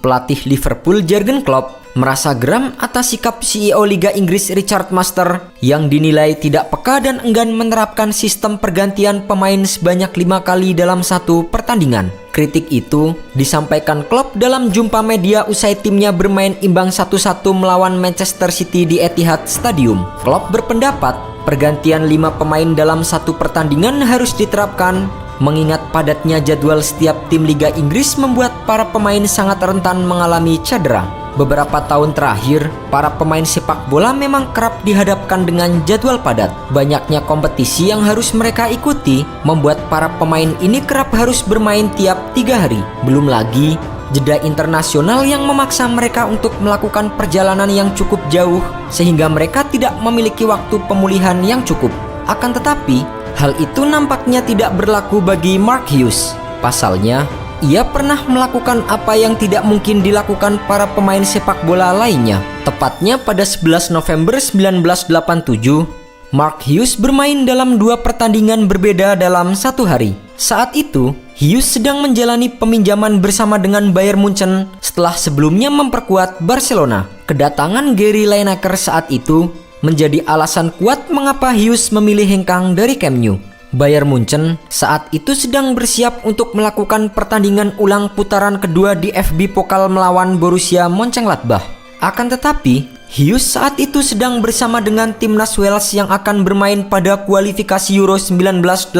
Pelatih Liverpool Jurgen Klopp merasa geram atas sikap CEO Liga Inggris Richard Master yang dinilai tidak peka dan enggan menerapkan sistem pergantian pemain sebanyak 5 kali dalam satu pertandingan. Kritik itu disampaikan Klopp dalam jumpa media usai timnya bermain imbang 1-1 melawan Manchester City di Etihad Stadium. Klopp berpendapat pergantian 5 pemain dalam satu pertandingan harus diterapkan, mengingat padatnya jadwal setiap tim Liga Inggris membuat para pemain sangat rentan mengalami cedera. Beberapa tahun terakhir, para pemain sepak bola memang kerap dihadapkan dengan jadwal padat. Banyaknya kompetisi yang harus mereka ikuti membuat para pemain ini kerap harus bermain tiap 3 hari. Belum lagi jeda internasional yang memaksa mereka untuk melakukan perjalanan yang cukup jauh sehingga mereka tidak memiliki waktu pemulihan yang cukup. Akan tetapi, hal itu nampaknya tidak berlaku bagi Mark Hughes. Pasalnya, ia pernah melakukan apa yang tidak mungkin dilakukan para pemain sepak bola lainnya. Tepatnya pada 11 November 1987, Mark Hughes bermain dalam 2 pertandingan berbeda dalam satu hari. Saat itu, Hughes sedang menjalani peminjaman bersama dengan Bayern Munchen setelah sebelumnya memperkuat Barcelona. Kedatangan Gary Lineker saat itu menjadi alasan kuat mengapa Hughes memilih hengkang dari Camp Nou. Bayern Munchen saat itu sedang bersiap untuk melakukan pertandingan ulang putaran kedua di FB Pokal melawan Borussia Mönchengladbach. Akan tetapi, Hughes saat itu sedang bersama dengan timnas Wales yang akan bermain pada kualifikasi Euro 1988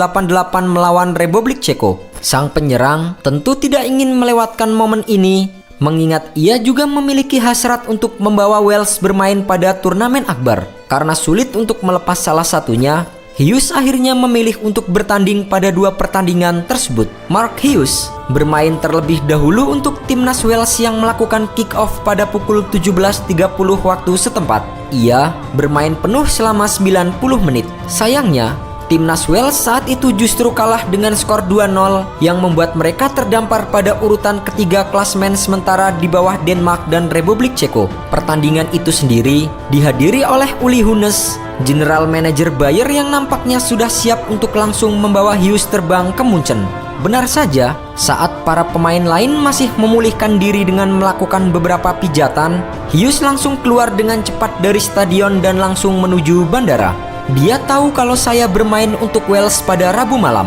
melawan Republik Ceko. Sang penyerang tentu tidak ingin melewatkan momen ini, mengingat ia juga memiliki hasrat untuk membawa Wales bermain pada turnamen akbar. Karena sulit untuk melepas salah satunya, Hughes akhirnya memilih untuk bertanding pada 2 pertandingan tersebut. Mark Hughes bermain terlebih dahulu untuk timnas Wales yang melakukan kick-off pada pukul 17.30 waktu setempat. Ia bermain penuh selama 90 menit. Sayangnya, timnas Wales saat itu justru kalah dengan skor 2-0 yang membuat mereka terdampar pada urutan ketiga klasemen sementara di bawah Denmark dan Republik Ceko. Pertandingan itu sendiri dihadiri oleh Uli Hoeneß, General Manager Bayer yang nampaknya sudah siap untuk langsung membawa Hughes terbang ke Munchen. Benar saja, saat para pemain lain masih memulihkan diri dengan melakukan beberapa pijatan, Hughes langsung keluar dengan cepat dari stadion dan langsung menuju bandara. Dia tahu kalau saya bermain untuk Wales pada Rabu malam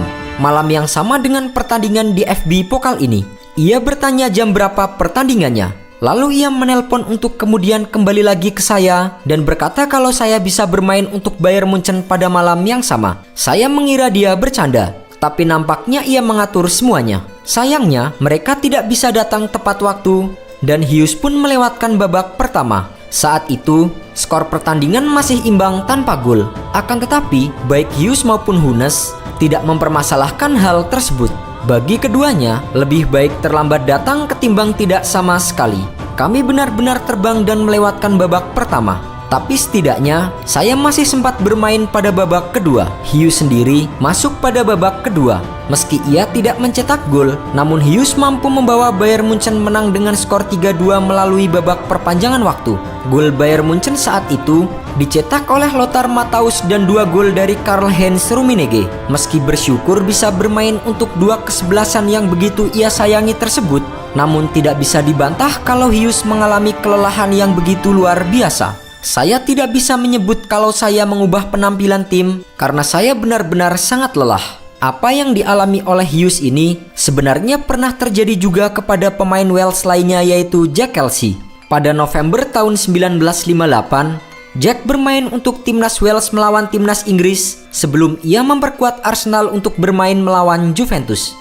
yang sama dengan pertandingan di FB Pokal ini. Ia bertanya jam berapa pertandingannya. Lalu ia menelpon untuk kemudian kembali lagi ke saya dan berkata kalau saya bisa bermain untuk Bayern Munchen pada malam yang sama. Saya mengira dia bercanda, tapi nampaknya ia mengatur semuanya. Sayangnya, mereka tidak bisa datang tepat waktu dan Hughes pun melewatkan babak pertama. Saat itu, skor pertandingan masih imbang tanpa gol. Akan tetapi, baik Hughes maupun Hoeneß tidak mempermasalahkan hal tersebut. Bagi keduanya, lebih baik terlambat datang ketimbang tidak sama sekali. Kami benar-benar terbang dan melewatkan babak pertama. Tapi setidaknya, saya masih sempat bermain pada babak kedua. Hughes sendiri masuk pada babak kedua. Meski ia tidak mencetak gol, namun Hughes mampu membawa Bayern Munchen menang dengan skor 3-2 melalui babak perpanjangan waktu. Gol Bayern Munchen saat itu dicetak oleh Lothar Matthäus dan 2 gol dari Karl-Heinz Rummenigge. Meski bersyukur bisa bermain untuk 2 kesebelasan yang begitu ia sayangi tersebut, namun tidak bisa dibantah kalau Hughes mengalami kelelahan yang begitu luar biasa. Saya tidak bisa menyebut kalau saya mengubah penampilan tim karena saya benar-benar sangat lelah. Apa yang dialami oleh Hughes ini sebenarnya pernah terjadi juga kepada pemain Wales lainnya yaitu Jack Kelsey. Pada November tahun 1958, Jack bermain untuk timnas Wales melawan timnas Inggris sebelum ia memperkuat Arsenal untuk bermain melawan Juventus.